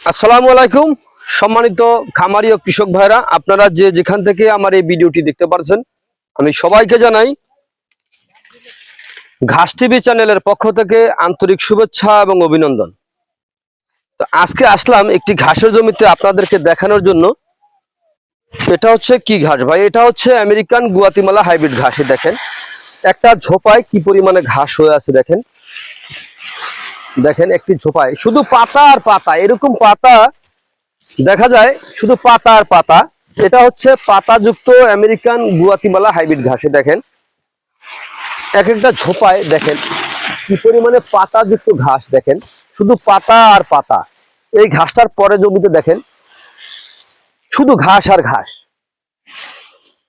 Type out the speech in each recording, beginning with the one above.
আসসালামু আলাইকুম সম্মানিত খামারি ও কৃষক ভাইরা, আপনারা যে যেখান থেকে আমার এই ভিডিওটি দেখতে পাচ্ছেন, আমি সবাইকে জানাই ঘাস টিভি চ্যানেলের পক্ষ থেকে আন্তরিক শুভেচ্ছা এবং অভিনন্দন। তো আজকে আসলাম একটি ঘাসের জমিতে আপনাদেরকে দেখানোর জন্য। এটা হচ্ছে কি ঘাস ভাই? এটা হচ্ছে আমেরিকান গুয়াতিমালা হাইব্রিড ঘাস। দেখেন একটা ঝোপায় কি পরিমাণে ঘাস হয়ে আছে। দেখেন দেখেন একটি ঝোপায় শুধু পাতা আর পাতা, এরকম পাতা দেখা যায়, শুধু পাতা আর পাতা। এটা হচ্ছে পাতাযুক্ত আমেরিকান গুয়াতিমালা হাইব্রিড ঘাসে দেখেন এক একটা ঝোপায় দেখেন কি পরিমাণে পাতাযুক্ত ঘাস। দেখেন শুধু পাতা আর পাতা। এই ঘাসটার পরে জমিতে দেখেন শুধু ঘাস আর ঘাস।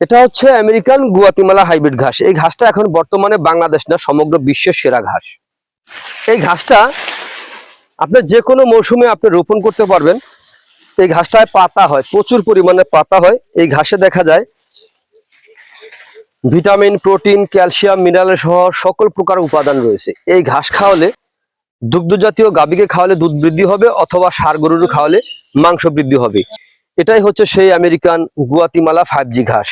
এটা হচ্ছে আমেরিকান গুয়াতিমালা হাইব্রিড ঘাস। এই ঘাসটা এখন বর্তমানে বাংলাদেশ না, সমগ্র বিশ্বের সেরা ঘাস। এই ঘাসটা আপনার যে কোনো মৌসুমে আপনি রোপণ করতে পারবেন। এই ঘাসটায় পাতা হয়, প্রচুর পরিমাণে পাতা হয়। এই ঘাসে দেখা যায় ভিটামিন, প্রোটিন, ক্যালসিয়াম, মিনারেল সহ সকল প্রকার উপাদান রয়েছে। এই ঘাস খাওয়ালে দুগ্ধ জাতীয় গাভীকে খাওয়ালে দুধ বৃদ্ধি হবে, অথবা ষাঁড় গরুর খাওয়ালে মাংস বৃদ্ধি হবে। এটাই হচ্ছে সেই আমেরিকান গুয়াতিমালা 5G ঘাস।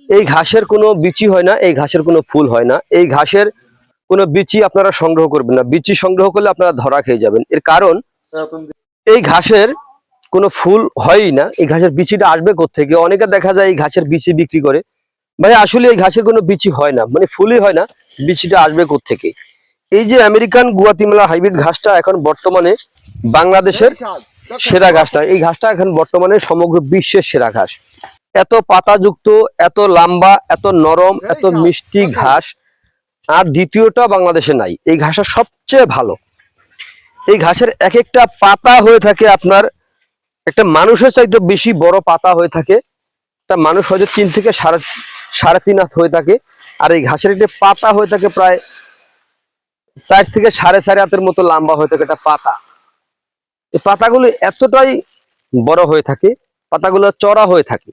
এই ঘাসের কোনো বিচি হয় না, এই ঘাসের কোনো ফুল হয় না। এই ঘাসের কোনো বিচি আপনারা সংগ্রহ করবেন না। বিচি সংগ্রহ করলে আপনারা ধরা খেয়ে যাবেন। এর কারণ এই ঘাসের কোনো ফুল হয়ই না। এই ঘাসের বিচিটা আসবে কোত্থেকে? অনেকে দেখা যায় এই ঘাসের বিচি বিক্রি করে। ভাই আসলে এই ঘাসের কোনো বিচি হয় না, মানে ফুলই হয় না, বিচিটা আসবে কোত্থেকে? এই যে আমেরিকান গুয়াতিমালা হাইব্রিড ঘাসটা এখন বর্তমানে বাংলাদেশের সেরা ঘাসটা। এই ঘাসটা এখন বর্তমানে সমগ্র বিশ্বের সেরা ঘাস। এত পাতাযুক্ত, এত লম্বা, এত নরম, এত মিষ্টি ঘাস আর দ্বিতীয়টা বাংলাদেশে নাই। এই ঘাসটা সবচেয়ে ভালো। এই ঘাসের এক একটা পাতা হয়ে থাকে আপনার একটা মানুষের চাইতে বেশি বড় পাতা হয়ে থাকে। একটা মানুষ হয়তো 3 থেকে সাড়ে 3 হাত হয়ে থাকে। আর এই ঘাসের একটা পাতা হয়ে থাকে প্রায় 4 থেকে 4.5 হাতের মতো লম্বা হয়ে থাকে একটা পাতা। এই পাতাগুলো এতটাই বড় হয়ে থাকে, পাতাগুলো চড়া হয়ে থাকে।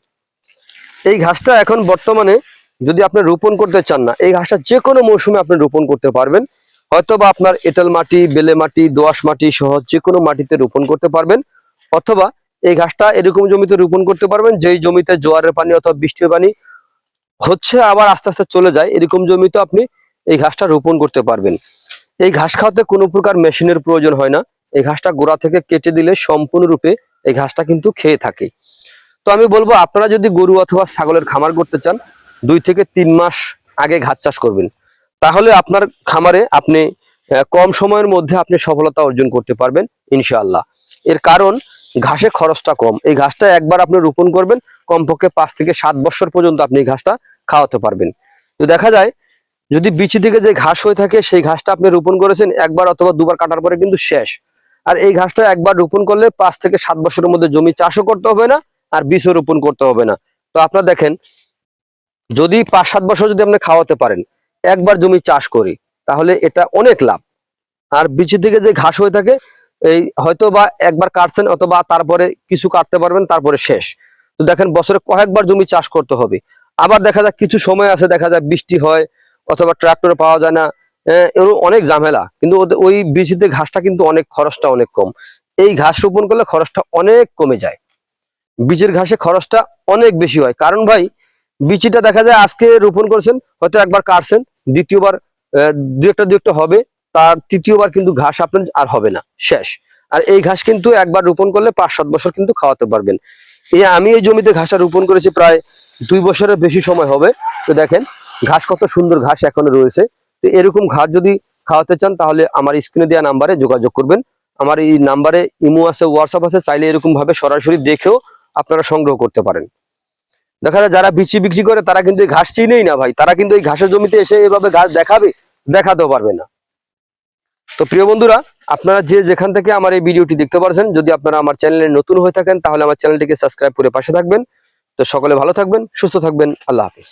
এই ঘাসটা এখন বর্তমানে যদি আপনি রোপণ করতে চান না, এই ঘাসটা যে কোনো মৌসুমে আপনি রোপণ করতে পারবেন। হয়তোবা আপনার এঁটেল মাটি, বেলে মাটি, দোআঁশ মাটি সহ যে কোনো মাটিতে রোপণ করতে পারবেন, অথবা এই ঘাসটা এরকম জমিতে রোপণ করতে পারবেন যেই জমিতে জোয়ারের পানি অথবা বৃষ্টির পানি হচ্ছে আবার আস্তে আস্তে চলে যায়, এরকম জমিতে আপনি এই ঘাসটা রোপণ করতে পারবেন। এই ঘাস খাওয়াতে কোনো প্রকার মেশিনের প্রয়োজন হয় না। এই ঘাসটা গোড়া থেকে কেটে দিলে সম্পূর্ণরূপে এই ঘাসটা কিন্তু খেয়ে থাকে। তো আমি বলবো আপনারা যদি গরু অথবা ছাগলের খামার করতে চান, 2 থেকে 3 মাস আগে ঘাস চাষ করবেন। তাহলে আপনার খামারে আপনি কম সময়ের মধ্যে আপনি সফলতা অর্জন করতে পারবেন ইনশাআল্লাহ। এর কারণ ঘাসে খরচটা কম। এই ঘাসটা একবার আপনি রোপণ করবেন, কমপক্ষে 5 থেকে 7 বছর পর্যন্ত আপনি এই ঘাসটা খাওয়াতে পারবেন। তো দেখা যায় যদি বিচি থেকে যে ঘাস হয়ে থাকে, সেই ঘাসটা আপনি রোপণ করেছেন একবার অথবা দুবার কাটার পরে কিন্তু শেষ। আর এই ঘাসটা একবার রোপণ করলে 5 থেকে 7 বছরের মধ্যে জমি চাষও করতে হবে না, আর বীজও রোপণ করতে হবে না। তো আপনারা দেখেন, যদি 5-7 বছর যদি আপনি খাওয়াতে পারেন একবার জমি চাষ করি, তাহলে এটা অনেক লাভ। আর বিচি থেকে যে ঘাস হয়ে থাকে, এই হয়তো বা একবার কাটছেন অথবা তারপরে কিছু কাটতে পারবেন, তারপরে শেষ। তো দেখেন বছরে কয়েকবার জমি চাষ করতে হবে। আবার দেখা যায় কিছু সময় আছে, দেখা যায় বৃষ্টি হয় অথবা ট্রাক্টর পাওয়া যায় না, এরকম অনেক ঝামেলা। কিন্তু ওই বিচিতে ঘাসটা কিন্তু অনেক, খরচটা অনেক কম। এই ঘাস রোপণ করলে খরচটা অনেক কমে যায়। বীজের ঘাসে খরচটা অনেক বেশি হয়। কারণ ভাই বিচিটা দেখা যায় আজকে রোপণ করেছেন, হয়তো একবার কাটছেন, দ্বিতীয়বার দু একটা হবে, তার তৃতীয়বার কিন্তু ঘাস আপনার আর হবে না, শেষ। আর এই ঘাস কিন্তু একবার রোপণ করলে 5-7 বছর কিন্তু খাওয়াতে পারবেন। আমি এই জমিতে ঘাসটা রোপণ করেছি প্রায় 2 বছরের বেশি সময় হবে। তো দেখেন ঘাস কত সুন্দর ঘাস এখনো রয়েছে। তো এরকম ঘাস যদি খাওয়াতে চান, তাহলে আমার স্ক্রিনে দেওয়া নাম্বারে যোগাযোগ করবেন। আমার এই নাম্বারে ইমো আছে, হোয়াটসঅ্যাপ আছে, চাইলে এরকম ভাবে সরাসরি দেখেও আপনারা সংগ্রহ করতে পারেন। দেখা যায় যারা বিচি বিক্রি করে তারা কিন্তু এই ঘাস চিনেই না ভাই, তারা কিন্তু এই ঘাসের জমিতে এসে এভাবে ঘাস দেখাতেও পারবে না। তো প্রিয় বন্ধুরা, আপনারা যে যেখান থেকে আমার এই ভিডিওটি দেখতে পারছেন, যদি আপনারা আমার চ্যানেলে নতুন হয়ে থাকেন, তাহলে আমার চ্যানেলটিকে সাবস্ক্রাইব করে পাশে থাকবেন। তো সকলে ভালো থাকবেন, সুস্থ থাকবেন, আল্লাহ হাফেজ।